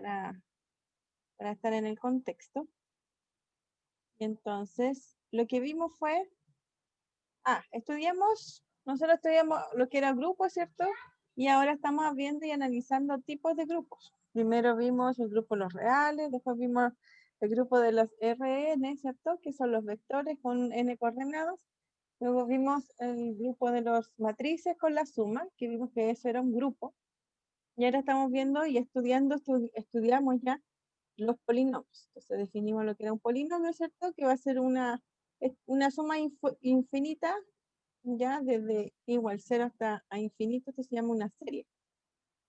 para, para estar en el contexto. Y entonces, lo que vimos fue, nosotros estudiamos lo que era grupo, ¿cierto? Y ahora estamos viendo y analizando tipos de grupos. Primero vimos el grupo de los reales, después vimos el grupo de los RN, ¿cierto? Que son los vectores con n coordenadas. Luego vimos el grupo de los matrices con la suma, que vimos que eso era un grupo. Y ahora estamos viendo y estudiamos ya los polinomios. Entonces definimos lo que era un polinomio, ¿cierto? Que va a ser una suma infinita, ya desde igual 0 hasta a infinito, esto se llama una serie.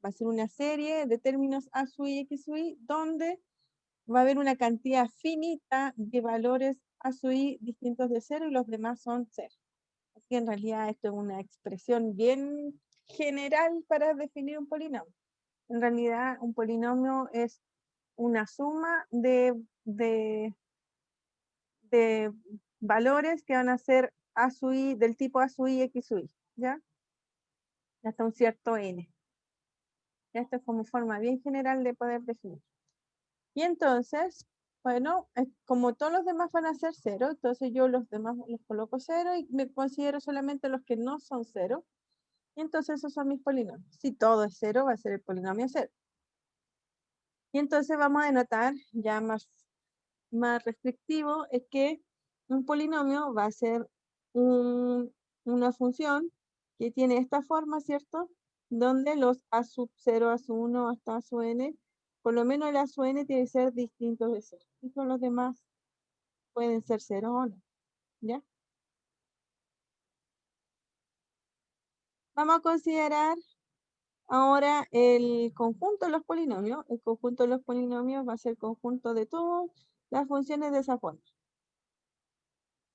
Va a ser una serie de términos a sub i, x sub i, donde va a haber una cantidad finita de valores a sub i distintos de 0 y los demás son 0. Así que en realidad esto es una expresión bien general para definir un polinomio. En realidad un polinomio es una suma de valores que van a ser a sub i, del tipo a sub i, x sub i, ¿ya? Hasta un cierto n. Esto es como forma bien general de poder definir. Y entonces, bueno, como todos los demás van a ser 0, entonces yo los demás los coloco 0 y me considero solamente los que no son 0. Y entonces esos son mis polinomios. Si todo es 0, va a ser el polinomio 0. Y entonces vamos a denotar ya más restrictivo, es que un polinomio va a ser una función que tiene esta forma, ¿cierto? Donde los a sub 0, a sub 1 hasta a sub n, por lo menos el a sub n tiene que ser distinto de 0. Y todos los demás pueden ser 0 o no, ¿ya? Vamos a considerar ahora el conjunto de los polinomios. El conjunto de los polinomios va a ser el conjunto de todas las funciones de esa forma,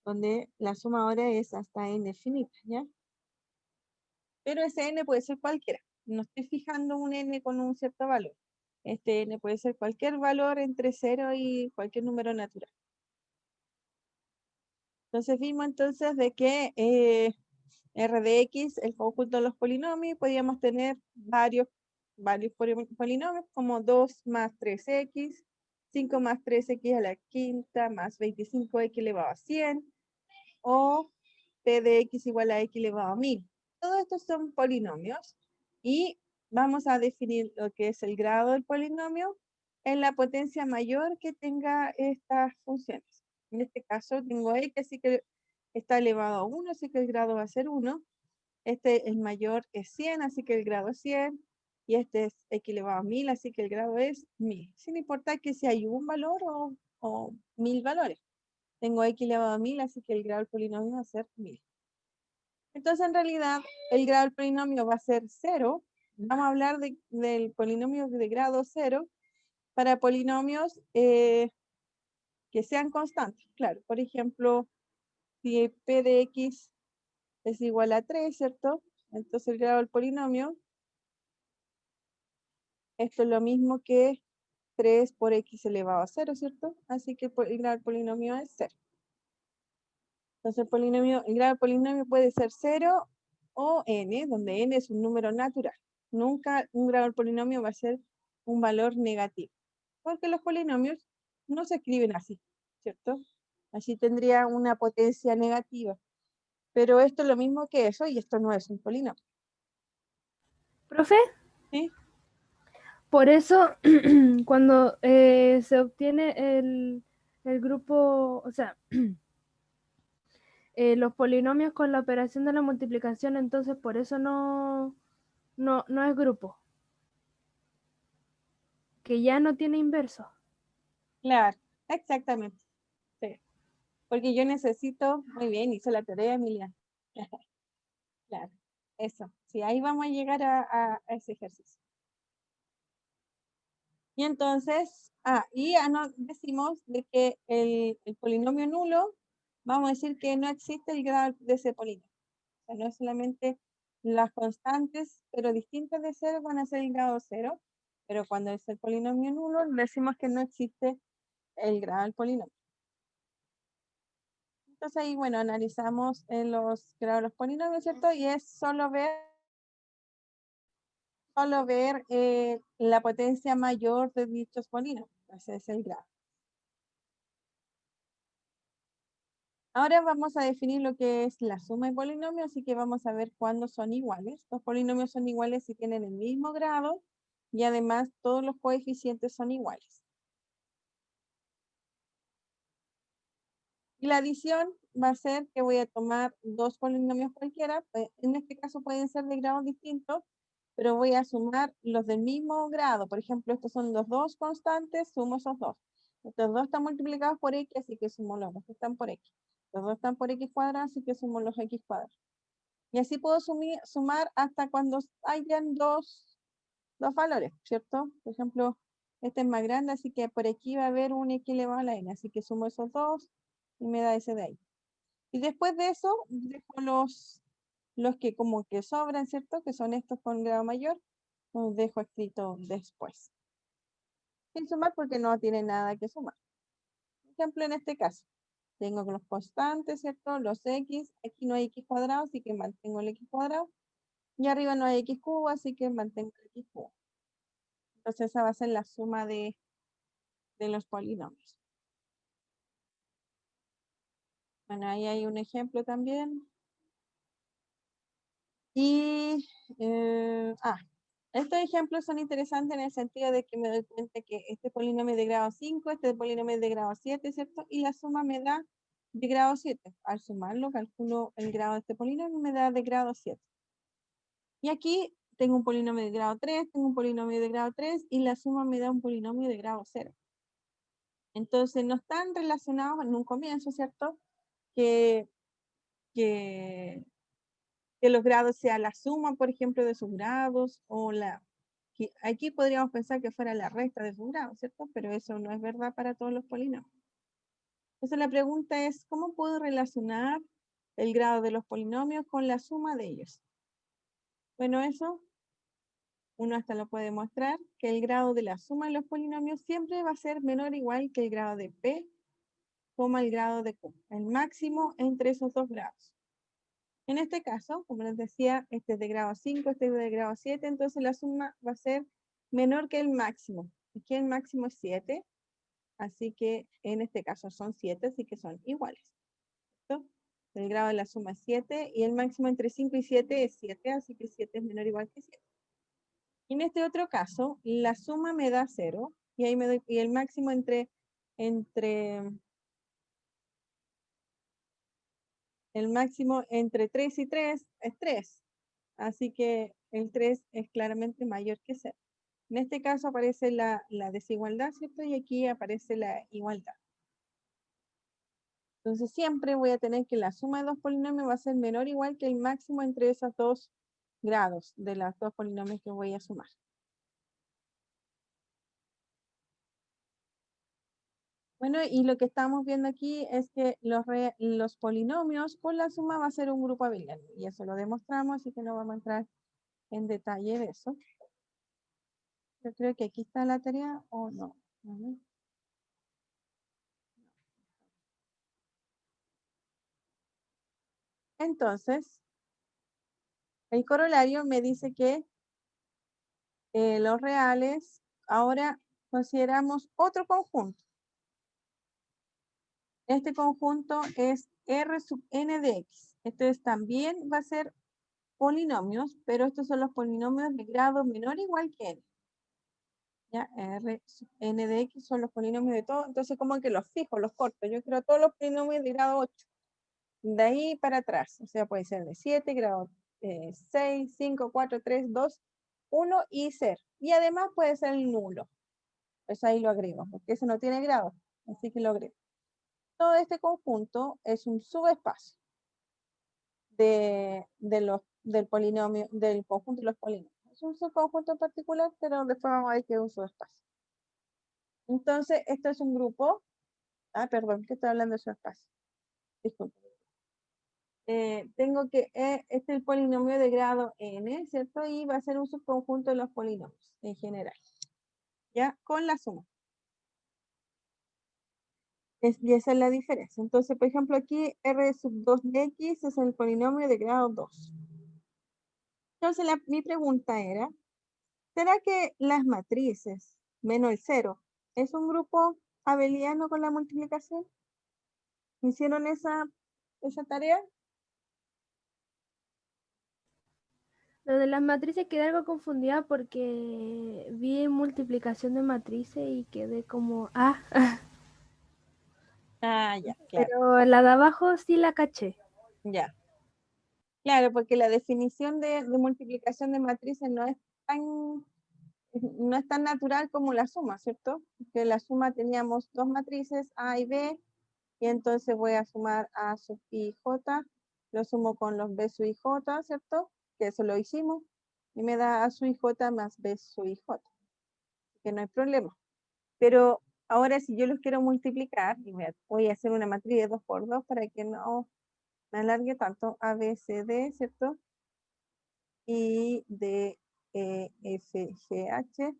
donde la suma ahora es hasta n finita, ¿ya? Pero ese n puede ser cualquiera. No estoy fijando un n con un cierto valor. Este n puede ser cualquier valor entre 0 y cualquier número natural. Entonces vimos entonces de que R de X, el conjunto de los polinomios, podíamos tener varios polinomios, como 2 más 3x, 5 más 3x a la quinta, más 25x elevado a 100, o p de x igual a x elevado a 1000. Todos estos son polinomios y vamos a definir lo que es el grado del polinomio en la potencia mayor que tenga estas funciones. En este caso tengo x, así que está elevado a 1, así que el grado va a ser 1. El mayor es 100, así que el grado es 100. Y este es x elevado a 1000, así que el grado es 1000. Sin importar que si hay un valor o 1000 valores. Tengo x elevado a 1000, así que el grado del polinomio va a ser 1000. Entonces, en realidad, el grado del polinomio va a ser 0. Vamos a hablar del polinomio de grado 0 para polinomios que sean constantes. Claro, por ejemplo, si p de x es igual a 3, ¿cierto? Entonces el grado del polinomio, esto es lo mismo que 3 por x elevado a 0, ¿cierto? Así que el grado del polinomio es 0. Entonces el grado del polinomio puede ser 0 o n, donde n es un número natural. Nunca un grado del polinomio va a ser un valor negativo, porque los polinomios no se escriben así, ¿cierto? Así tendría una potencia negativa. Pero esto es lo mismo que eso y esto no es un polinomio. Profe, ¿Sí? por eso cuando se obtiene el grupo, o sea, los polinomios con la operación de la multiplicación, entonces por eso no es grupo, que ya no tiene inverso. Claro, exactamente. Sí. Porque yo necesito, muy bien, hice la tarea, Emilia. Claro, eso. Sí, ahí vamos a llegar a ese ejercicio. Y entonces, decimos de que el polinomio nulo, vamos a decir que no existe el grado de ese polinomio. O sea, no es solamente las constantes, pero distintas de 0 van a ser el grado 0, pero cuando es el polinomio nulo, decimos que no existe el grado del polinomio. Entonces ahí, bueno, analizamos los grados de los polinomios, ¿cierto? Y es solo ver solo ver la potencia mayor de dichos polinomios. Ese es el grado. Ahora vamos a definir lo que es la suma de polinomios, así que vamos a ver cuándo son iguales. Los polinomios son iguales si tienen el mismo grado y además todos los coeficientes son iguales. Y la adición va a ser que voy a tomar dos polinomios cualquiera. En este caso pueden ser de grados distintos, pero voy a sumar los del mismo grado. Por ejemplo, estos son los dos constantes, sumo esos dos. Estos dos están multiplicados por x, así que sumo los dos que están por x. Los dos están por x cuadrado, así que sumo los x cuadrados. Y así puedo sumar hasta cuando hayan dos valores, ¿cierto? Por ejemplo, este es más grande, así que por aquí va a haber un x elevado a la n, así que sumo esos dos y me da ese de ahí. Y después de eso, dejo los que como que sobran, ¿cierto? Que son estos con grado mayor, los dejo escrito después. Sin sumar porque no tiene nada que sumar. Por ejemplo, en este caso, tengo los constantes, ¿cierto? Los x, aquí no hay x cuadrado, así que mantengo el x cuadrado. Y arriba no hay x cubo, así que mantengo el x cubo. Entonces esa va a ser la suma de los polinomios. Bueno, ahí hay un ejemplo también. Y, estos ejemplos son interesantes en el sentido de que me doy cuenta que este polinomio es de grado 5, este polinomio es de grado 7, ¿cierto? Y la suma me da de grado 7. Al sumarlo, calculo el grado de este polinomio, me da de grado 7. Y aquí tengo un polinomio de grado 3, tengo un polinomio de grado 3, y la suma me da un polinomio de grado 0. Entonces, no están relacionados en un comienzo, ¿cierto? Que los grados sea la suma, por ejemplo, de sus grados, o que aquí podríamos pensar que fuera la resta de sus grados, ¿cierto? Pero eso no es verdad para todos los polinomios. Entonces la pregunta es, ¿cómo puedo relacionar el grado de los polinomios con la suma de ellos? Bueno, eso uno hasta lo puede mostrar, que el grado de la suma de los polinomios siempre va a ser menor o igual que el grado de P, el grado de Q, el máximo entre esos dos grados. En este caso, como les decía, este es de grado 5, este es de grado 7, entonces la suma va a ser menor que el máximo. Aquí el máximo es 7, así que en este caso son 7, así que son iguales. ¿Cierto? El grado de la suma es 7 y el máximo entre 5 y 7 es 7, así que 7 es menor o igual que 7. Y en este otro caso, la suma me da 0 y ahí me doy, y el máximo entre el máximo entre 3 y 3 es 3. Así que el 3 es claramente mayor que 0. En este caso aparece la desigualdad, ¿cierto? Y aquí aparece la igualdad. Entonces siempre voy a tener que la suma de dos polinomios va a ser menor o igual que el máximo entre esos dos grados de los dos polinomios que voy a sumar. Bueno, y lo que estamos viendo aquí es que los polinomios con la suma va a ser un grupo abeliano. Y eso lo demostramos, así que no vamos a entrar en detalle de eso. Yo creo que aquí está la tarea, o no. Entonces, el corolario me dice que los reales, ahora consideramos otro conjunto. Este conjunto es R sub n de x. Entonces también va a ser polinomios, pero estos son los polinomios de grado menor o igual que n. Ya, R sub n de x son los polinomios de todo, entonces como que los fijo, los corto. Yo quiero todos los polinomios de grado 8. De ahí para atrás, o sea, puede ser de 7, grado 6, 5, 4, 3, 2, 1 y 0. Y además puede ser el nulo. Pues ahí lo agrego, porque eso no tiene grado, así que lo agrego. Todo este conjunto es un subespacio del polinomio, del conjunto de los polinomios. Es un subconjunto en particular, pero después vamos a ver que es un subespacio. Entonces, esto es un grupo. Perdón, que estoy hablando de subespacio. Disculpen. Tengo que, este es el polinomio de grado n, ¿cierto? Y va a ser un subconjunto de los polinomios en general. ¿Ya? Con la suma. Y esa es la diferencia. Entonces, por ejemplo, aquí R sub 2 de X es el polinomio de grado 2. Entonces, mi pregunta era, ¿Será que las matrices menos el 0 es un grupo abeliano con la multiplicación? ¿Hicieron esa tarea? Lo de las matrices quedé algo confundida porque vi multiplicación de matrices y quedé como, ah, Ah, ya, claro, pero la de abajo sí la caché. ya. Claro, porque la definición de multiplicación de matrices no es tan natural como la suma, ¿cierto? Porque la suma teníamos dos matrices, A y B, y entonces voy a sumar A sub I y J, lo sumo con los B sub I y J, ¿cierto? Que eso lo hicimos, y me da A sub I y J más B sub I y J, que no hay problema. Pero ahora si yo los quiero multiplicar, y voy a hacer una matriz de 2 por 2 para que no me alargue tanto, A, B, C, D, ¿cierto? Y D, E, F, G, H.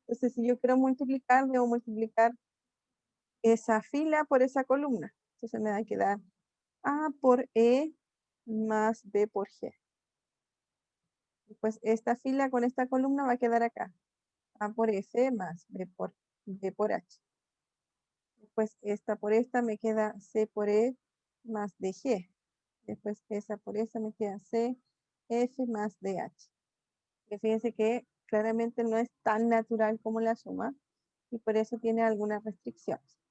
Entonces, si yo quiero multiplicar, debo multiplicar esa fila por esa columna. Entonces me va a quedar A por E más B por G. Pues esta fila con esta columna va a quedar acá. A por F más B por H. Después esta por esta me queda C por E más DG. Después esa por esa me queda C, F más DH. Que fíjense que claramente no es tan natural como la suma y por eso tiene algunas restricciones.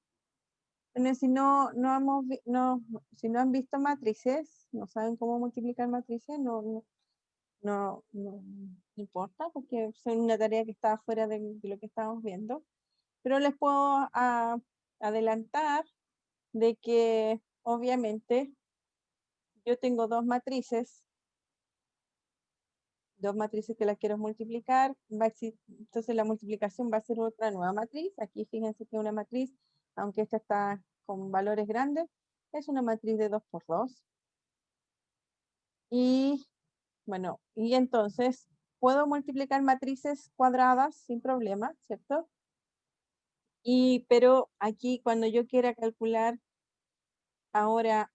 Bueno, si no han visto matrices, no saben cómo multiplicar matrices, no importa porque es una tarea que está fuera de lo que estamos viendo. Pero les puedo adelantar de que obviamente yo tengo dos matrices que las quiero multiplicar, entonces la multiplicación va a ser otra nueva matriz. Aquí fíjense que una matriz, aunque esta está con valores grandes, es una matriz de 2 por 2. Y bueno, y entonces puedo multiplicar matrices cuadradas sin problema, ¿cierto? Pero aquí cuando yo quiera calcular ahora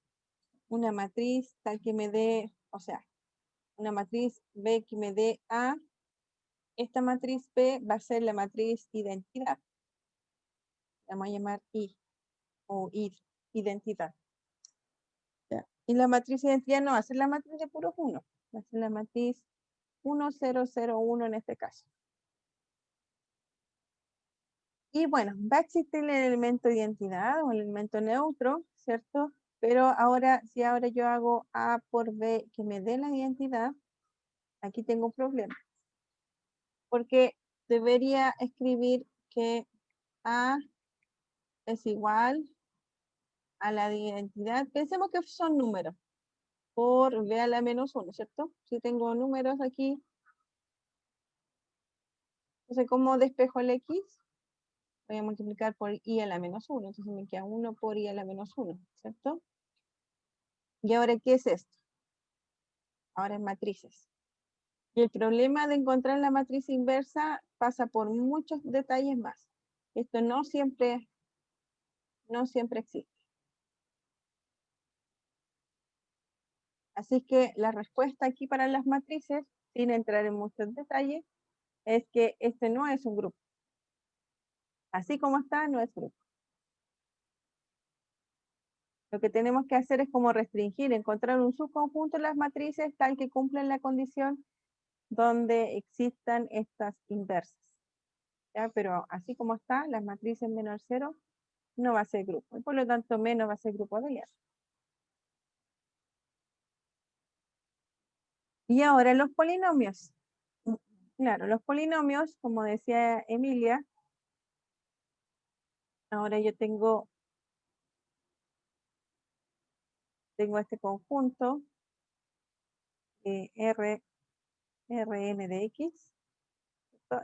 una matriz tal que me dé, o sea, una matriz B que me dé A, esta matriz B va a ser la matriz identidad. La vamos a llamar I o identidad. ¿Ya? Y la matriz identidad no va a ser la matriz de puros 1, va a ser la matriz 1, 0, 0, 1 en este caso. Y bueno, va a existir el elemento identidad o el elemento neutro, ¿cierto? Pero ahora, si ahora yo hago A por B que me dé la identidad, aquí tengo un problema. Porque debería escribir que A es igual a la identidad. Pensemos que son números por B a la menos 1, ¿cierto? Si tengo números aquí, entonces ¿cómo despejo el X? Voy a multiplicar por I a la menos 1, entonces me queda 1 por I a la menos 1, ¿cierto? ¿Y ahora qué es esto? Ahora es matrices. Y el problema de encontrar la matriz inversa pasa por muchos detalles más. Esto no siempre existe. Así que la respuesta aquí para las matrices, sin entrar en muchos detalles, es que este no es un grupo. Así como está, no es grupo. Lo que tenemos que hacer es como restringir, encontrar un subconjunto de las matrices tal que cumplen la condición donde existan estas inversas. ¿Ya? Pero así como está, las matrices menor 0 no va a ser grupo. Y por lo tanto, menos va a ser grupo abeliano. Y ahora los polinomios. Claro, los polinomios, como decía Emilia, ahora yo tengo este conjunto Rn de x.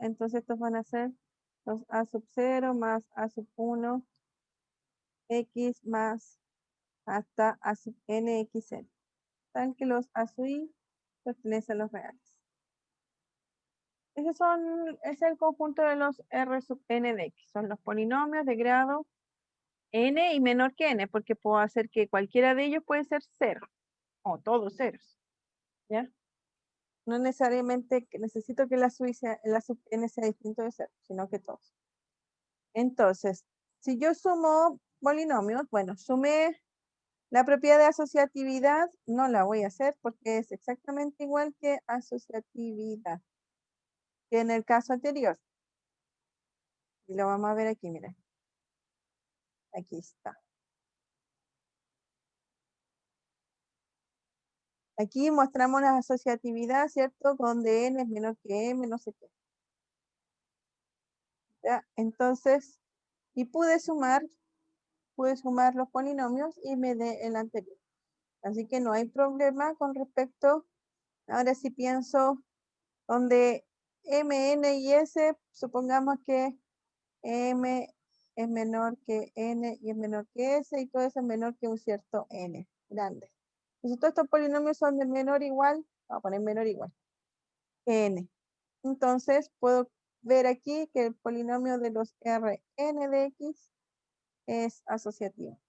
Entonces estos van a ser los a sub 0 más a sub 1 x más hasta a sub nxn. Tal que los a sub i pertenecen a los reales. Ese es el conjunto de los R sub n de x. Son los polinomios de grado n y menor que n, porque puedo hacer que cualquiera de ellos puede ser 0, o todos ceros. ¿Ya? No necesariamente que necesito que la sub n sea distinto de 0, sino que todos. Entonces, si yo sumo polinomios, bueno, sumé la propiedad de asociatividad, no la voy a hacer porque es exactamente igual que asociatividad que en el caso anterior. Y lo vamos a ver aquí, miren. Aquí está. Aquí mostramos la asociatividad, ¿cierto? Donde n es menor que m, no sé qué. ¿Ya? Entonces, y pude sumar los polinomios y me dé el anterior. Así que no hay problema con respecto, ahora si pienso donde m, n y s, supongamos que m es menor que n y es menor que s y todo eso es menor que un cierto n grande. Entonces todos estos polinomios son de menor igual, vamos a poner menor igual que n. Entonces puedo ver aquí que el polinomio de los Rn de x es asociativo.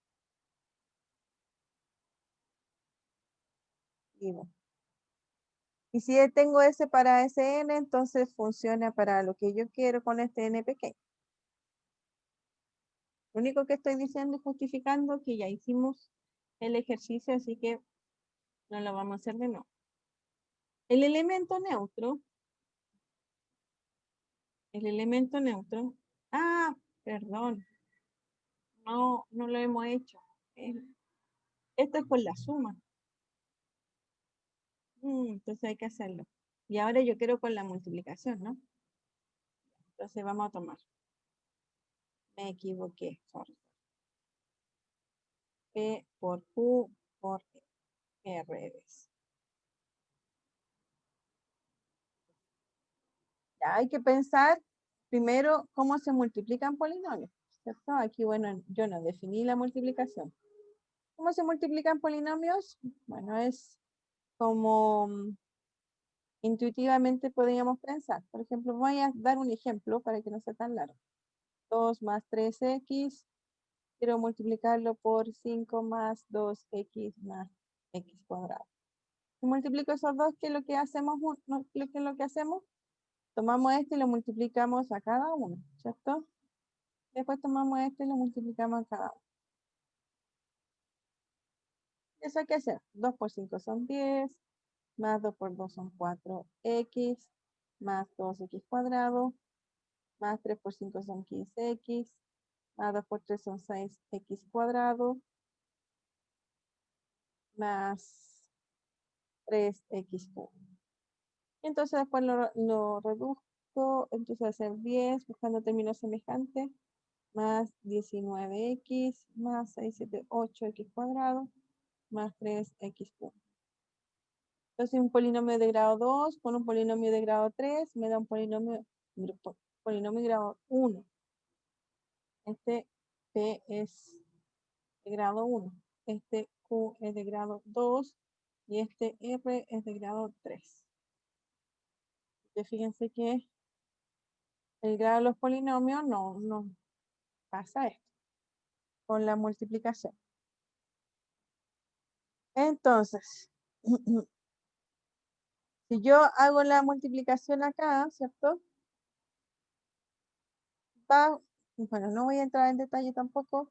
Y si tengo S para ese n, entonces funciona para lo que yo quiero con este n pequeño. Lo único que estoy diciendo y justificando que ya hicimos el ejercicio, así que no lo vamos a hacer de nuevo. El elemento neutro, perdón, no lo hemos hecho. Esto es con la suma. Entonces hay que hacerlo. Y ahora yo quiero con la multiplicación, ¿no? Entonces vamos a tomar. Me equivoqué, sorry. P por Q por R veces. Ya hay que pensar primero cómo se multiplican polinomios, ¿cierto? Aquí, bueno, yo no definí la multiplicación. ¿Cómo se multiplican polinomios? Bueno, es como intuitivamente podríamos pensar. Por ejemplo, voy a dar un ejemplo para que no sea tan largo. 2 más 3x, quiero multiplicarlo por 5 más 2x más x cuadrado. Si multiplico esos dos, ¿qué es lo que hacemos? ¿Qué es lo que hacemos? Tomamos este y lo multiplicamos a cada uno, ¿cierto? Después tomamos este y lo multiplicamos a cada uno. Eso hay que hacer. 2 por 5 son 10, más 2 por 2 son 4x, más 2x cuadrado, más 3 por 5 son 15x, más 2 por 3 son 6x cuadrado, más 3x cubo. Entonces después lo reduzco, entonces va a ser 10, buscando términos semejantes, más 19x, más 6, 7, 8x cuadrado, más 3x cubo. Entonces un polinomio de grado 2 con un polinomio de grado 3 me da un polinomio de grado 1. Este P es de grado 1. Este Q es de grado 2 y este R es de grado 3. Fíjense que el grado de los polinomios no pasa esto con la multiplicación. Entonces, si yo hago la multiplicación acá, ¿cierto? Bueno, no voy a entrar en detalle tampoco.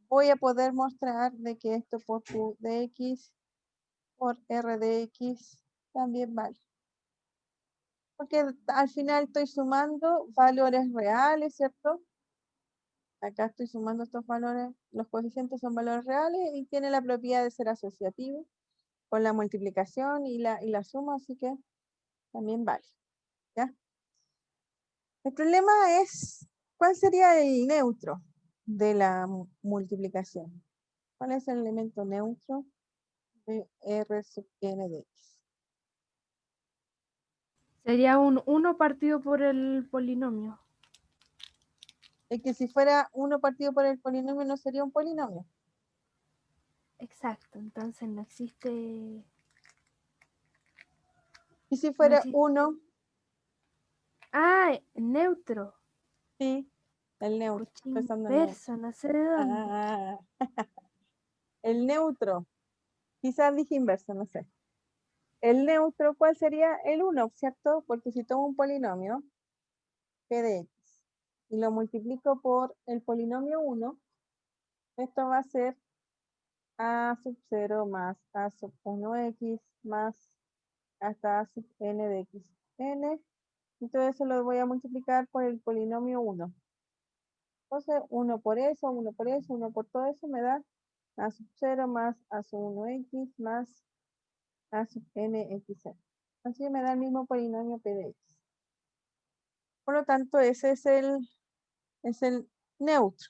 Voy a poder mostrar de que esto por Q de X por R de X también vale. Porque al final estoy sumando valores reales, ¿cierto? Acá estoy sumando estos valores, los coeficientes son valores reales y tiene la propiedad de ser asociativo con la multiplicación y la suma, así que también vale. ¿Ya? El problema es, ¿cuál sería el neutro de la multiplicación? ¿Cuál es el elemento neutro de R sub n de x? Sería un 1 partido por el polinomio. Es que si fuera 1 partido por el polinomio no sería un polinomio. Exacto, entonces no existe. Y si No fuera existe. 1, Neutro. sí, el neutro, Pucha, empezando en neutro. inverso, no sé de dónde. El neutro, quizás dije inverso, no sé. el neutro, ¿cuál sería? El 1, ¿cierto? Porque si tomo un polinomio, p de x, y lo multiplico por el polinomio 1, esto va a ser a sub 0 más a sub 1x más hasta a sub n de x n. Y todo eso lo voy a multiplicar por el polinomio 1. Entonces, 1 por eso, 1 por eso, 1 por todo eso me da a sub 0 más a sub 1x más a sub nxn. Así me da el mismo polinomio p de x. Por lo tanto, ese es el neutro.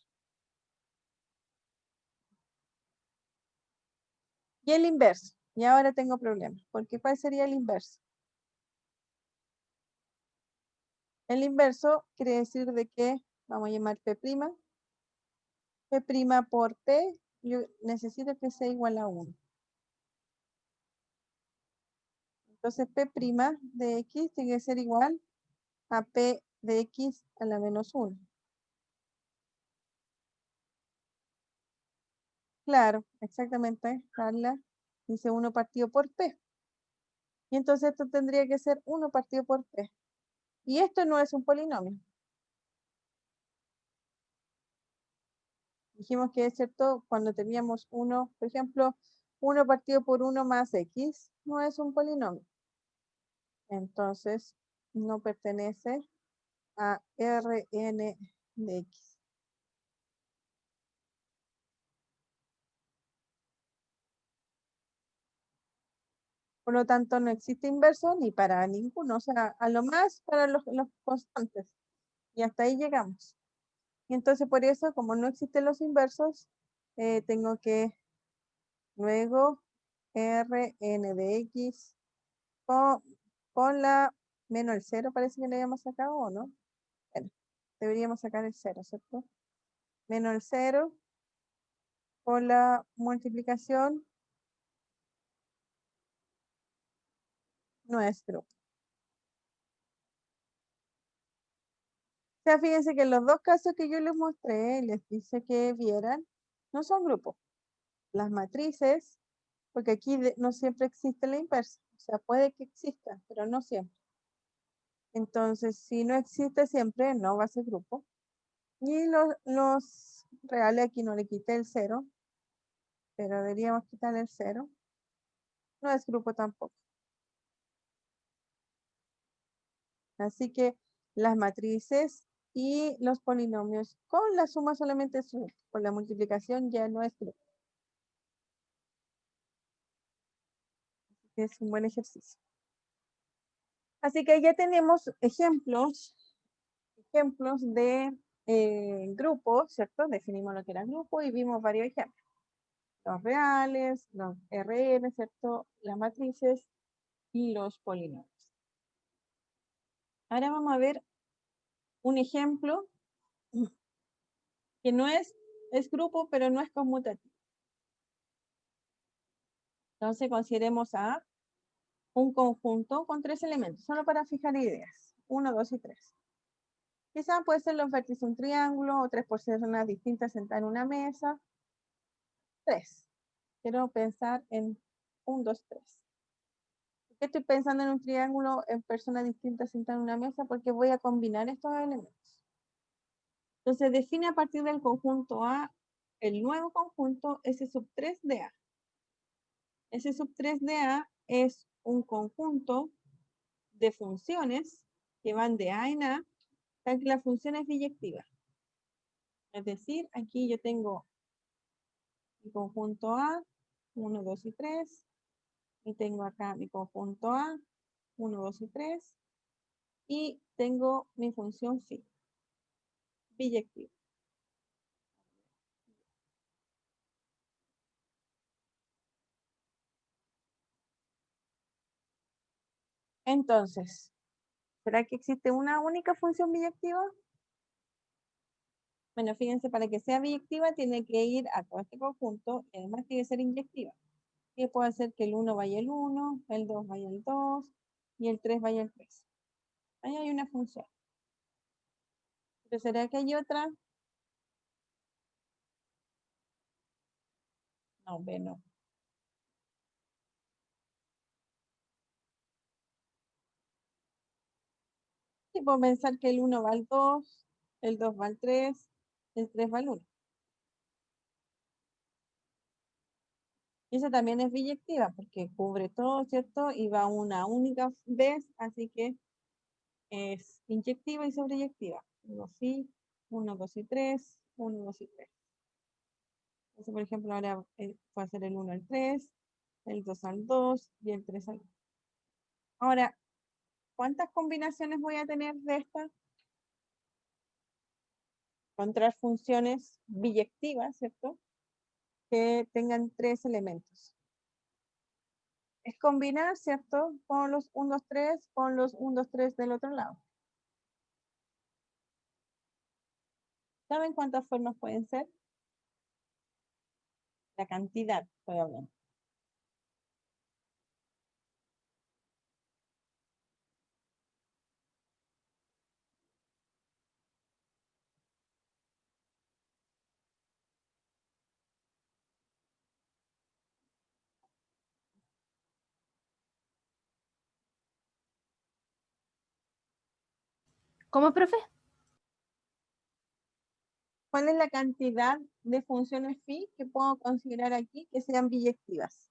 Y el inverso. Y ahora tengo problemas. Porque ¿cuál sería el inverso? El inverso quiere decir de que, vamos a llamar P', P' por P, yo necesito que sea igual a 1. Entonces P' de X tiene que ser igual a P de X a la menos 1. Claro, exactamente, Carla dice 1 partido por P. Y entonces esto tendría que ser 1 partido por P. Y esto no es un polinomio. Dijimos que es cierto cuando teníamos 1, por ejemplo, 1 partido por 1 más X, no es un polinomio. Entonces, no pertenece a Rn de X. Por lo tanto, no existe inverso ni para ninguno, o sea, a lo más para los constantes. Y hasta ahí llegamos. Y entonces, por eso, como no existen los inversos, tengo que luego Rn de X con la menos el 0, parece que le habíamos sacado, ¿o no? Bueno, deberíamos sacar el 0, ¿cierto? Menos el 0 por la multiplicación nuestro. O sea, fíjense que en los dos casos que yo les mostré, les dice que vieran, no son grupos. Las matrices, porque aquí no siempre existe la inversa. O sea, puede que exista, pero no siempre. Entonces, si no existe siempre, no va a ser grupo. Y los reales, aquí no le quité el 0, pero deberíamos quitarle el 0. No es grupo tampoco. Así que las matrices y los polinomios con la suma solamente es grupo. Con la multiplicación ya no es grupo. Es un buen ejercicio. Así que ya tenemos ejemplos de grupos, ¿cierto? Definimos lo que era grupo y vimos varios ejemplos. Los reales, los Rn, ¿cierto? Las matrices y los polinomios. Ahora vamos a ver un ejemplo que no es grupo, pero no es conmutativo. Entonces consideremos a un conjunto con 3 elementos, solo para fijar ideas. 1, 2 y 3. Quizás puede ser los vértices de un triángulo o 3 personas distintas sentadas en una mesa. 3. Quiero pensar en 1, 2, 3. ¿Por qué estoy pensando en un triángulo en personas distintas sentadas en una mesa? Porque voy a combinar estos elementos. Entonces define a partir del conjunto A el nuevo conjunto S sub 3 de A. S sub 3 de A es un conjunto de funciones que van de A en A, tal que la función es biyectiva. Es decir, aquí yo tengo mi conjunto A, 1, 2 y 3, y tengo acá mi conjunto A, 1, 2 y 3, y tengo mi función phi, biyectiva. Entonces, ¿será que existe una única función biyectiva? Bueno, fíjense, para que sea biyectiva tiene que ir a todo este conjunto y además tiene que ser inyectiva. Y puede hacer que el 1 vaya el 1, el 2 vaya el 2 y el 3 vaya el 3. Ahí hay una función. ¿Pero será que hay otra? No, B no. fácil puedo pensar que el 1 va al 2, el 2 va al 3, el 3 va al 1. Y esa también es biyectiva porque cubre todo, ¿cierto? Y va una única vez, así que es inyectiva y sobreyectiva. 1 sí, 1, 2 y 3, 1, 2 y 3. Entonces, por ejemplo, ahora puede ser el 1 al 3, el 2 al 2 y el 3 al 1. Ahora, ¿cuántas combinaciones voy a tener de estas? Encontrar funciones biyectivas, ¿cierto? Que tengan 3 elementos. Es combinar, ¿cierto? Con los 1, 2, 3, con los 1, 2, 3 del otro lado. ¿Saben cuántas formas pueden ser? La cantidad, estoy hablando. ¿Cómo, profe? ¿Cuál es la cantidad de funciones phi que puedo considerar aquí que sean biyectivas?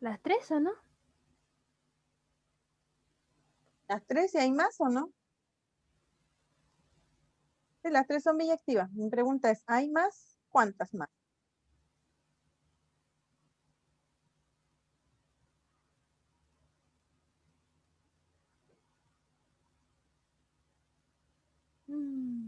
¿Las tres o no? ¿Las 3 y hay más o no? Sí, las 3 son biyectivas. Mi pregunta es, ¿hay más? ¿Cuántas más? Mm.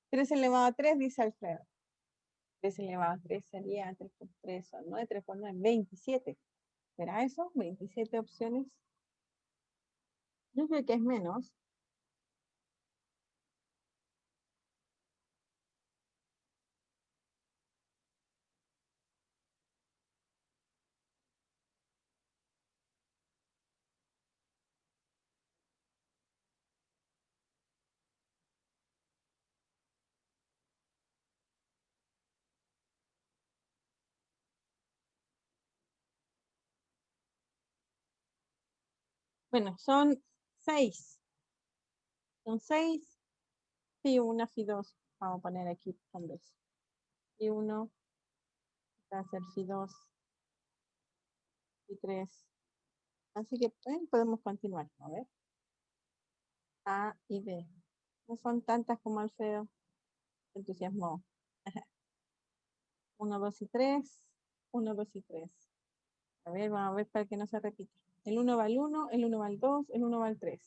Tres elevado a 3, dice Alfredo. 3 elevado a 3 sería 3 por 3 son 9, 3 por 9, 27. ¿Será eso? 27 opciones. Yo creo que es menos. Bueno, son 6. Son 6. Phi 1, Phi 2. Vamos a poner aquí con vez. Phi 1 va a ser Phi 2, Phi 3. Así que podemos continuar. A ver. A y B. No son tantas como Alfredo. Se entusiasmó. 1, 2 y 3. 1, 2 y 3. A ver, vamos a ver para que no se repita. El 1 va al 1, el 1 va al 2, el 1 va al 3.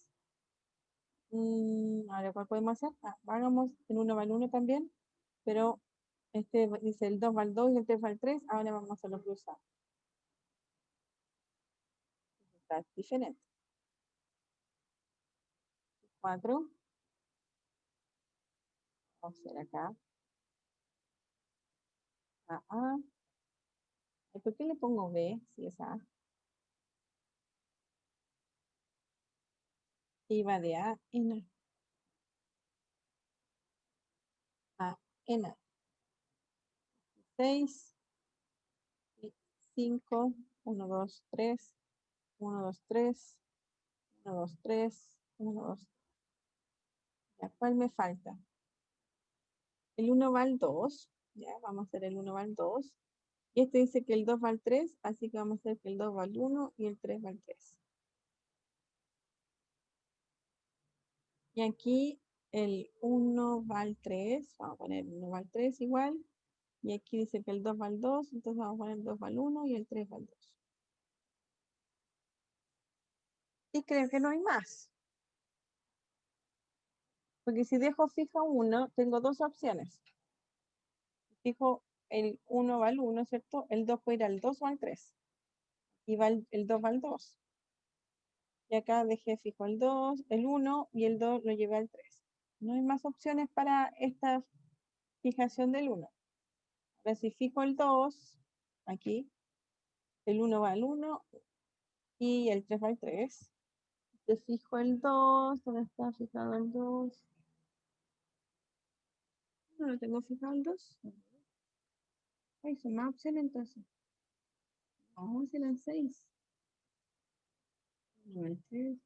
Ahora, ¿cuál podemos hacer? Hagamos el 1 va al 1 también, pero este dice el 2 va al 2 y el 3 va al 3. Ahora vamos a hacerlo cruzado. Está diferente. 4. Vamos a hacer acá. A. ¿Por qué le pongo B si es A? Y va de A en A en A. 6 y 5. 1, 2, 3. 1, 2, 3. 1, 2, 3. 1, 2. ¿Cuál me falta? El 1 va al 2. Ya, vamos a hacer el 1 va al 2. Y este dice que el 2 va al 3, así que vamos a hacer que el 2 va al 1 y el 3 va al 3. Y aquí el 1 va al 3, vamos a poner 1 va al 3 igual. Y aquí dice que el 2 va al 2, entonces vamos a poner el 2 va al 1 y el 3 va al 2. Y creo que no hay más. Porque si dejo fija 1, tengo dos opciones. Fijo el 1 va al 1, ¿cierto? El 2 puede ir al 2 o al 3. Y va el 2 va al 2. Y acá dejé fijo el 2, el 1 y el 2 lo llevé al 3. No hay más opciones para esta fijación del 1. Ahora si fijo el 2, aquí, el 1 va al 1 y el 3 va al 3. Te fijo el 2, ¿dónde está fijado el 2? No lo tengo fijado el 2. Ay, son más opciones entonces. Vamos a ir al 6. No, el 3.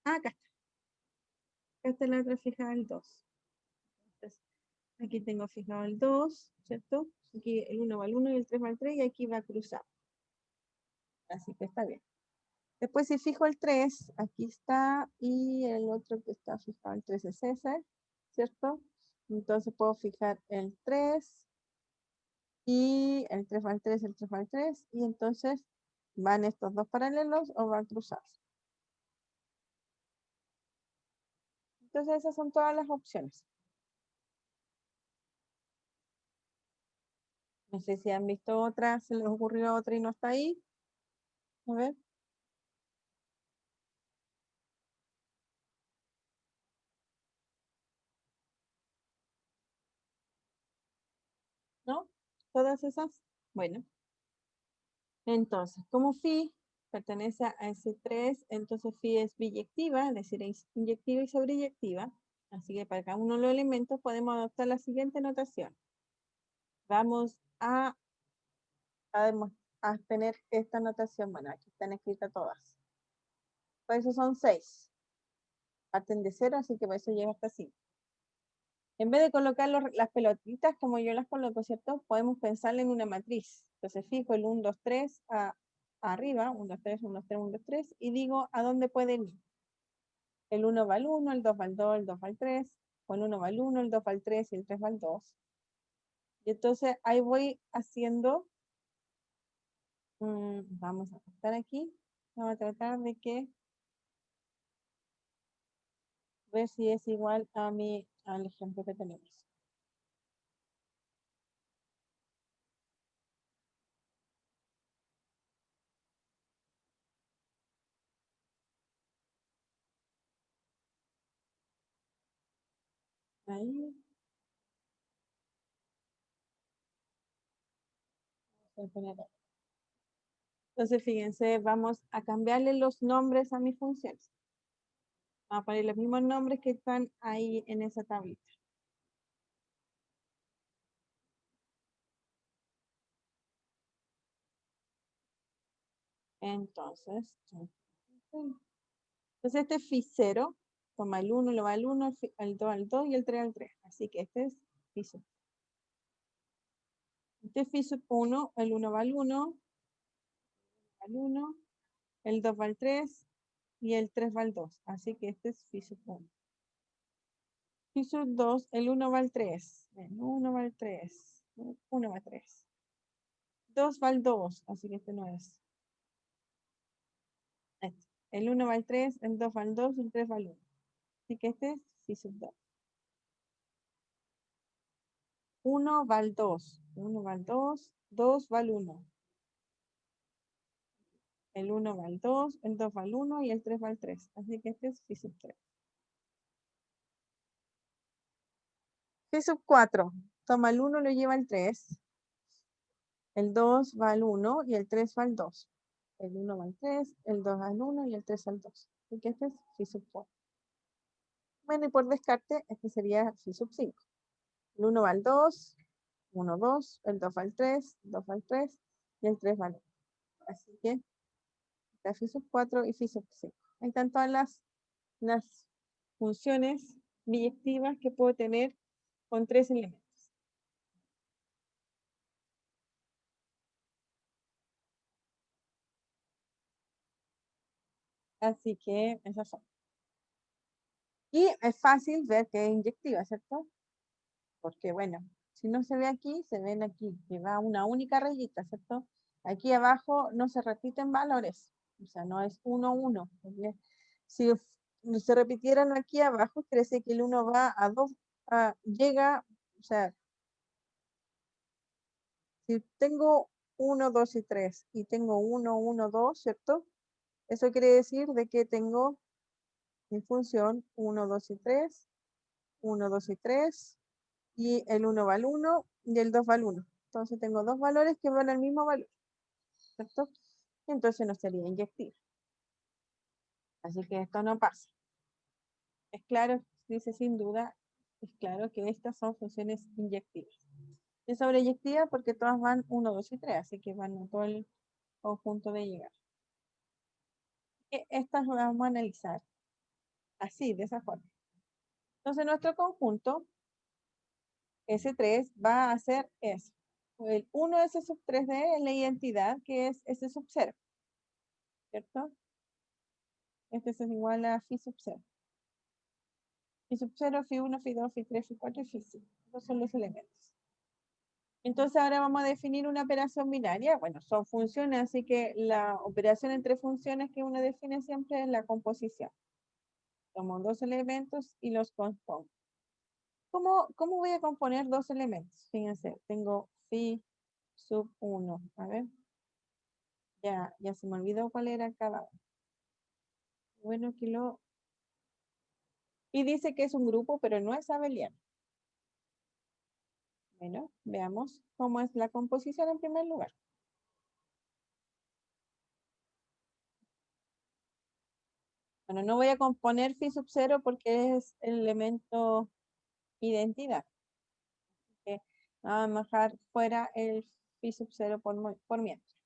Ah, acá está. Esta es la otra fijada el 2. Entonces, aquí tengo fijado el 2, ¿cierto? Aquí el 1 va al 1 y el 3 va al 3 y aquí va cruzado. Así que está bien. Después si fijo el 3, aquí está, y el otro que está fijado el 3 es ese, ¿cierto? Entonces puedo fijar el 3 y el 3 va al 3, el 3 va al 3, y entonces van estos dos paralelos o van cruzados. Entonces esas son todas las opciones. No sé si han visto otra, se les ocurrió otra y no está ahí. A ver. ¿No? ¿Todas esas? Bueno. Entonces, como phi pertenece a ese 3, entonces phi es biyectiva, es decir, es inyectiva y sobreyectiva. Así que para cada uno de los elementos podemos adoptar la siguiente notación. Vamos a tener esta notación. Bueno, aquí están escritas todas. Por eso son 6. Parten de 0, así que por eso llega hasta 5. En vez de colocar las pelotitas como yo las coloco, ¿cierto? Podemos pensarla en una matriz. Entonces fijo el 1, 2, 3 arriba, 1, 2, 3, 1, 2, 3, 1, 2, 3, y digo a dónde pueden ir. El 1 va al 1, el 2 va al 2, el 2 va al 3, o el 1 va al 1, el 2 va al 3 y el 3 va al 2. Y entonces ahí voy haciendo, vamos a estar aquí, vamos a tratar de que, ver si es igual al ejemplo que tenemos. Ahí. Voy a poner. Entonces, fíjense, vamos a cambiarle los nombres a mis funciones. Vamos a poner los mismos nombres que están ahí en esa tablita. Entonces, este es phi 0, toma el 1, lo va al 1, el 2 al 2 y el 3 al 3. Así que este es phi sub. Este es phi sub 1, el 1 va al 1, el 2 va al 3 y el 3 va al 2. Así que este es phi sub 1. Phi sub 2, el 1 va al 3. El 1 va al 3. 1 va al 3. 2 va al 2, así que este no es. Este. El 1 va al 3, el 2 va al 2 y el 3 va al 1. Así que este es phi sub 2. 1 va al 2, 1 va al 2, 2 va al 1. El 1 va al 2, el 2 va al 1 y el 3 va al 3. Así que este es phi sub 3. Phi sub 4, toma el 1, lo lleva al 3. El 2 va al 1 y el 3 va al 2. El 1 va al 3, el 2 al 1 y el 3 al 2. Así que este es phi sub 4. Bueno, y por descarte, este sería phi sub 5. El 1 va al 2, 1, 2, el 2 va al 3, 2 va al 3 y el 3 va al 1. Así que está phi sub 4 y phi sub 5. Ahí están todas las funciones biyectivas que puedo tener con 3 elementos. Así que esas son. Y es fácil ver que es inyectiva, ¿cierto? Porque bueno, si no se ve aquí, se ven aquí, que va una única rayita, ¿cierto? Aquí abajo no se repiten valores, o sea, no es 1, 1. Si se repitieran aquí abajo, quiere decir que el 1 va a 2, llega, o sea, si tengo 1, 2 y 3 y tengo 1, 1, 2, ¿cierto? Eso quiere decir de que tengo mi función 1, 2 y 3, 1, 2 y 3, y el 1 va al 1 y el 2 va al 1. Entonces tengo dos valores que van al mismo valor, ¿cierto? Entonces no sería inyectiva. Así que esto no pasa. Es claro, dice sin duda, es claro que estas son funciones inyectivas. Es sobreyectiva porque todas van 1, 2 y 3, así que van a todo el conjunto de llegar. Estas las vamos a analizar así, de esa forma. Entonces nuestro conjunto S3 va a ser eso. El 1S sub 3D es la identidad que es S sub 0, ¿cierto? Este es igual a phi sub 0. Phi sub 0, phi 1, phi 2, phi 3, phi 4 y phi 5. Estos son los elementos. Entonces ahora vamos a definir una operación binaria. Bueno, son funciones, así que la operación entre funciones que uno define siempre es la composición. Tomo dos elementos y los compongo. ¿Cómo voy a componer dos elementos? Fíjense, tengo phi sub 1. A ver. Ya se me olvidó cuál era cada uno. Bueno, aquí lo... Y dice que es un grupo, pero no es abeliano. Bueno, veamos cómo es la composición en primer lugar. Bueno, no voy a componer phi sub 0 porque es el elemento identidad. Que vamos a dejar fuera el phi sub 0 por mientras.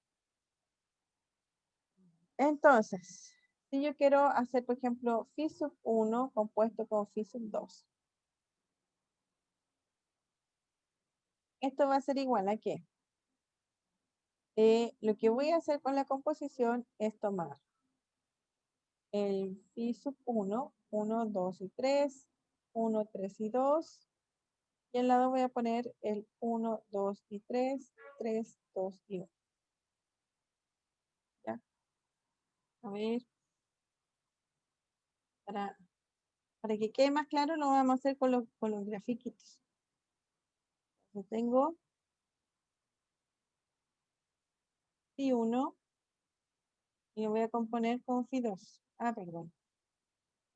Entonces, si yo quiero hacer, por ejemplo, phi sub 1 compuesto con phi sub 2. Esto va a ser igual a ¿qué? Lo que voy a hacer con la composición es tomar el phi sub 1, 1, 2 y 3, 1, 3 y 2. Y al lado voy a poner el 1, 2 y 3, 3, 2 y 1. ¿Ya? A ver, para que quede más claro, lo vamos a hacer con los grafiquitos. Yo tengo phi 1 y lo voy a componer con phi 2. Ah, perdón.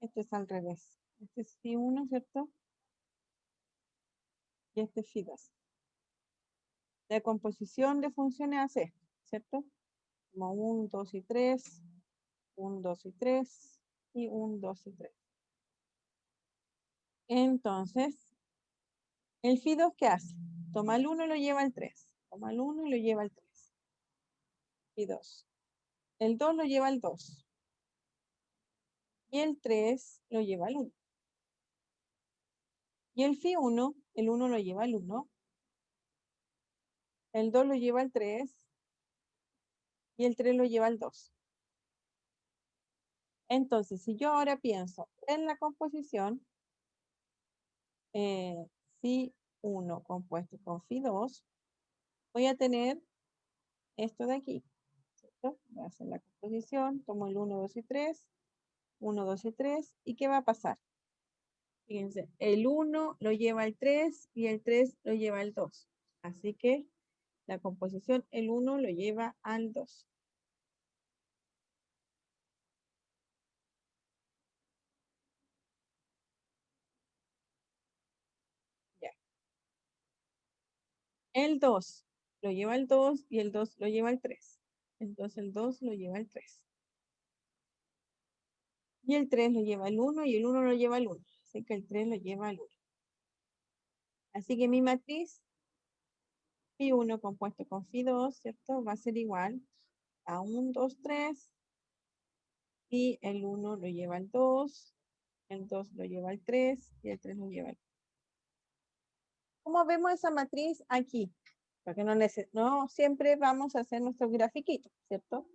Esto es al revés. Este es phi 1, ¿cierto? Y este es phi 2. La composición de funciones hace esto, ¿cierto? Como 1, 2 y 3, 1, 2 y 3 y 1, 2 y 3. Entonces, el phi 2, ¿qué hace? Toma el 1 y lo lleva al 3. Toma el 1 y lo lleva al 3. Phi 2. El 2 lo lleva al 2. Y el 3 lo lleva al 1. Y el phi 1, el 1 lo lleva al 1. El 2 lo lleva al 3. Y el 3 lo lleva al 2. Entonces, si yo ahora pienso en la composición, phi 1 compuesto con phi 2, voy a tener esto de aquí, ¿cierto? Voy a hacer la composición, tomo el 1, 2 y 3, 1, 2 y 3, ¿y qué va a pasar? Fíjense, el 1 lo lleva al 3 y el 3 lo lleva al 2. Así que la composición, el 1 lo lleva al 2. Ya. El 2 lo lleva al 2 y el 2 lo lleva al 3. Entonces el 2 lo lleva al 3. Y el 3 lo lleva al 1 y el 1 lo lleva al 1. Así que el 3 lo lleva al 1. Así que mi matriz phi 1 compuesto con phi 2, ¿cierto? Va a ser igual a 1, 2, 3. Y el 1 lo lleva al 2. El 2 lo lleva al 3 y el 3 lo lleva al 1. ¿Cómo vemos esa matriz aquí? Porque no siempre vamos a hacer nuestro grafiquito, ¿cierto?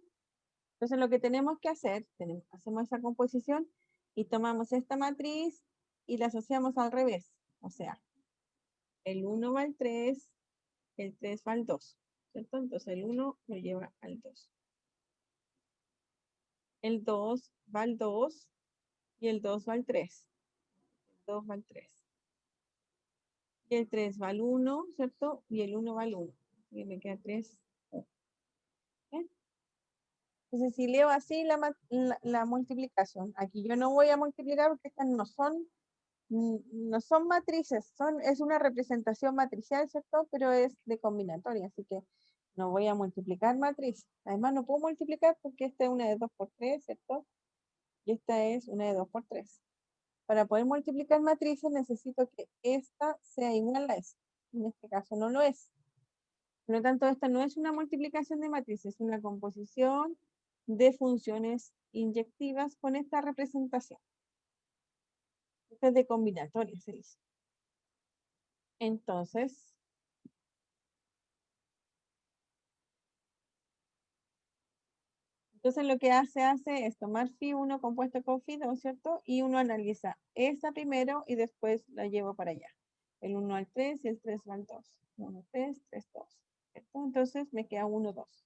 Entonces lo que tenemos que hacer, hacemos esa composición y tomamos esta matriz y la asociamos al revés. O sea, el 1 va al 3, el 3 va al 2. ¿cierto? Entonces el 1 lo lleva al 2. El 2 va al 2 y el 2 va al 3. El 2 va al 3. Y el 3 va al 1, ¿cierto? Y el 1 va al 1. Y me queda 3. Entonces, si leo así la multiplicación, aquí yo no voy a multiplicar porque estas no son matrices, es una representación matricial, ¿cierto? Pero es de combinatoria, así que no voy a multiplicar matriz. Además, no puedo multiplicar porque esta es una de 2 por 3, ¿cierto? Y esta es una de 2 por 3. Para poder multiplicar matrices necesito que esta sea igual a esta. En este caso no lo es. Por lo tanto, esta no es una multiplicación de matrices, es una composición de funciones inyectivas con esta representación. Esta es de combinatoria, se dice. Entonces, lo que hace es tomar phi1 compuesto con phi2, ¿cierto? Y uno analiza esta primero y después la llevo para allá. El 1 al 3 y el 3 va al 2. 1, 3, 3, 2. ¿Cierto? Entonces me queda 1, 2.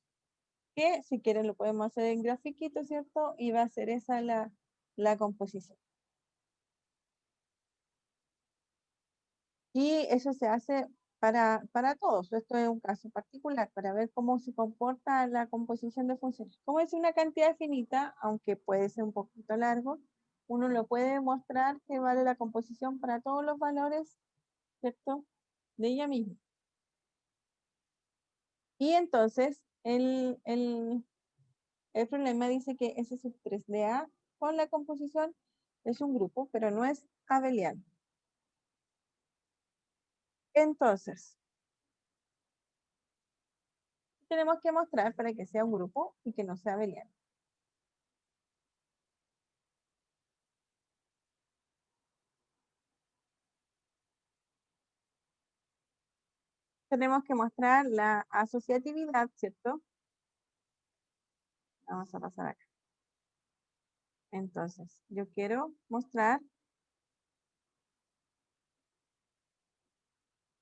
Que si quieren lo podemos hacer en grafiquito, ¿cierto? Y va a ser esa la composición. Y eso se hace para todos. Esto es un caso particular para ver cómo se comporta la composición de funciones. Como es una cantidad finita, aunque puede ser un poquito largo, uno lo puede mostrar que vale la composición para todos los valores, ¿cierto? De ella misma. Y entonces el problema dice que S sub 3 de A con la composición es un grupo, pero no es abeliano. Entonces, tenemos que mostrar para que sea un grupo y que no sea abeliano. Tenemos que mostrar la asociatividad, ¿cierto? Vamos a pasar acá. Entonces, yo quiero mostrar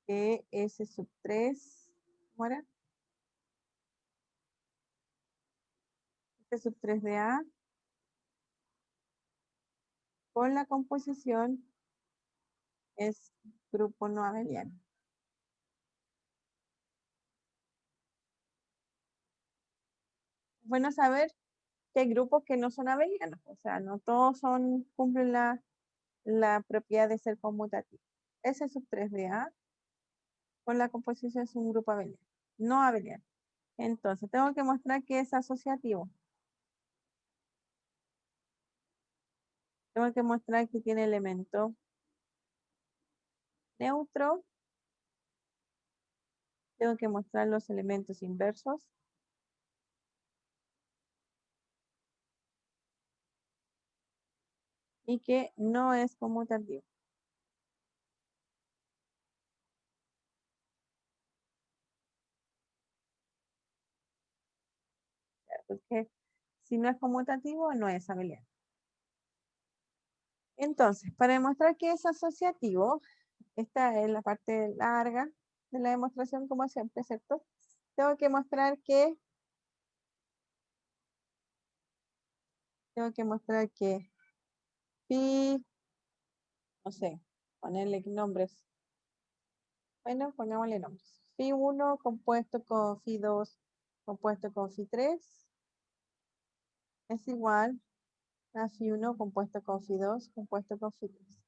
que S sub 3, ¿cómo era? S sub 3 de A con la composición es grupo no abeliano. Bueno saber que hay grupos que no son abelianos, o sea, no todos cumplen la propiedad de ser conmutativos. S sub 3 de A con la composición es un grupo abeliano, no abeliano. Entonces, tengo que mostrar que es asociativo. Tengo que mostrar que tiene elemento neutro. Tengo que mostrar los elementos inversos. Y que no es conmutativo. Porque si no es conmutativo, no es abeliano. Entonces, para demostrar que es asociativo, esta es la parte larga de la demostración, como siempre, ¿cierto? Tengo que mostrar que phi, no sé, ponerle nombres. Bueno, pongámosle nombres. Phi1 compuesto con phi2 compuesto con phi3 es igual a phi1 compuesto con phi2 compuesto con phi3.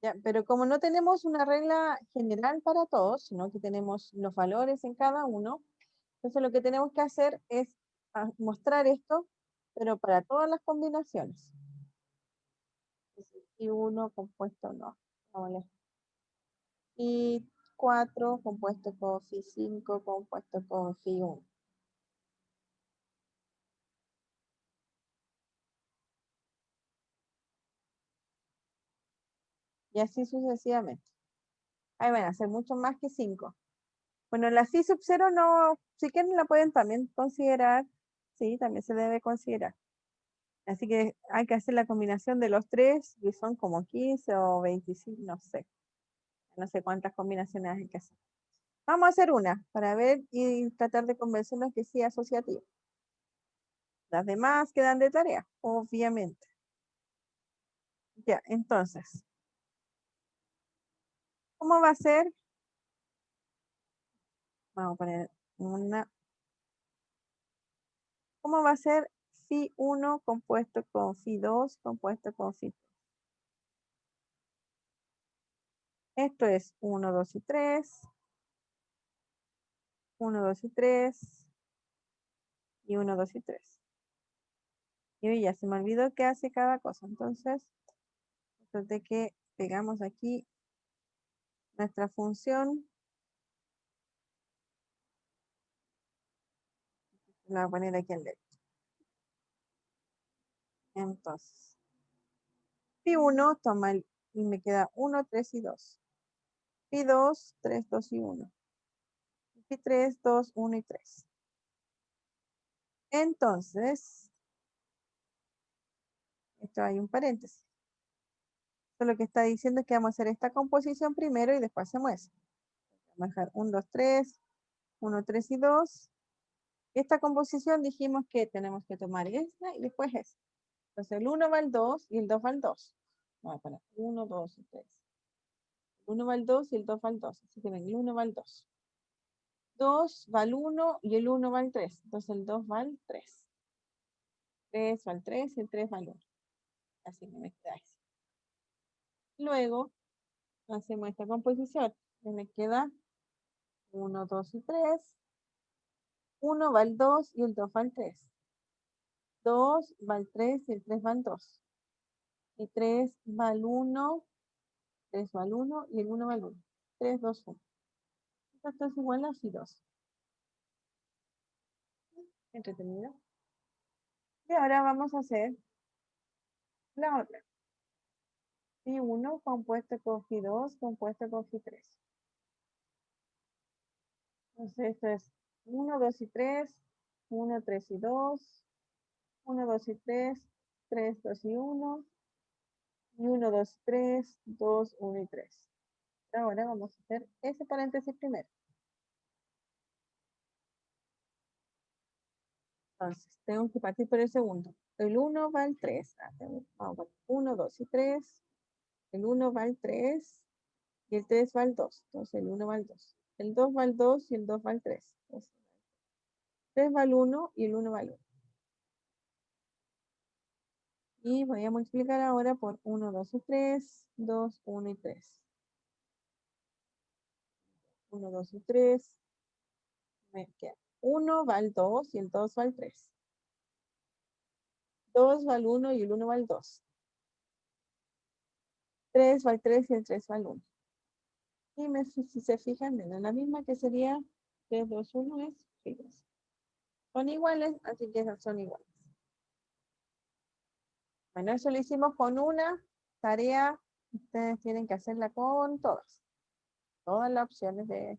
Ya, pero como no tenemos una regla general para todos, sino que tenemos los valores en cada uno, entonces lo que tenemos que hacer es mostrar esto, pero para todas las combinaciones. Y 1 compuesto no. Vale. Y 4 compuesto con phi 5 compuesto con phi 1. Y así sucesivamente. Ahí van a ser mucho más que 5. Bueno, la phi sub 0 no, si quieren la pueden también considerar. Sí, también se debe considerar. Así que hay que hacer la combinación de los tres, que son como 15 o 25, no sé. No sé cuántas combinaciones hay que hacer. Vamos a hacer una para ver y tratar de convencernos que sí es asociativo. Las demás quedan de tarea, obviamente. Ya, entonces, ¿cómo va a ser? Vamos a poner una. ¿Cómo va a ser Phi1 compuesto con Phi2 compuesto con Phi3? Esto es 1, 2 y 3. 1, 2 y 3. Y 1, 2 y 3. Y ya se me olvidó qué hace cada cosa. Entonces, de que pegamos aquí nuestra función. La voy a poner aquí en LED. Entonces, Phi1 toma y me queda 1, 3 y 2. Phi2, 3, 2 y 1. Phi3, 2, 1 y 3. Entonces, esto hay un paréntesis. Esto lo que está diciendo es que vamos a hacer esta composición primero y después hacemos eso. Vamos a dejar 1, 2, 3, 1, 3 y 2. Esta composición dijimos que tenemos que tomar esta y después esta. Entonces el 1 va al 2 y el 2 va al 2. Vamos a poner 1, 2 y 3. El 1 va al 2 y el 2 va al 2. Así que ven, el 1 va al 2. 2 va al 1 y el 1 va al 3. Entonces el 2 va al 3. 3 va al 3 y el 3 va al 1. Así que me queda así. Luego hacemos esta composición. Me queda 1, 2 y 3. 1 va al 2 y el 2 va al 3. 2 va al 3 y el 3 va al 2. Y 3 va al 1, 3 va al 1 y el 1 va al 1. 3, 2, 1. Esto es igual a Phi 2. Entretenido. Y ahora vamos a hacer la otra. Phi 1 compuesto con Phi 2 compuesto con Phi 3. Entonces esto es 1, 2 y 3, 1, 3 y 2, 1, 2 y 3, 3, 2 y 1, y 1, 2, 3, 2, 1 y 3. Ahora vamos a hacer ese paréntesis primero. Entonces, tengo que partir por el segundo. El 1 va al 3. Vamos, 1, 2 y 3. El 1 va al 3 y el 3 va al 2. Entonces, el 1 va al 2. El 2 va al 2 y el 2 va al 3. Entonces, el 3 va al 1 y el 1 va al 1. Y voy a multiplicar ahora por 1, 2 y 3, 2, 1 y 3. 1, 2 y 3. Me queda 1 va al 2 y el 2 va al 3. 2 va al 1 y el 1 va al 2. 3 va al 3 y el 3 va al 1. Y si se fijan, ven, la misma que sería 3, 2, 1 es fijas. Son iguales, así que esas son iguales. Bueno, eso lo hicimos con una tarea. Ustedes tienen que hacerla con todas. Todas las opciones de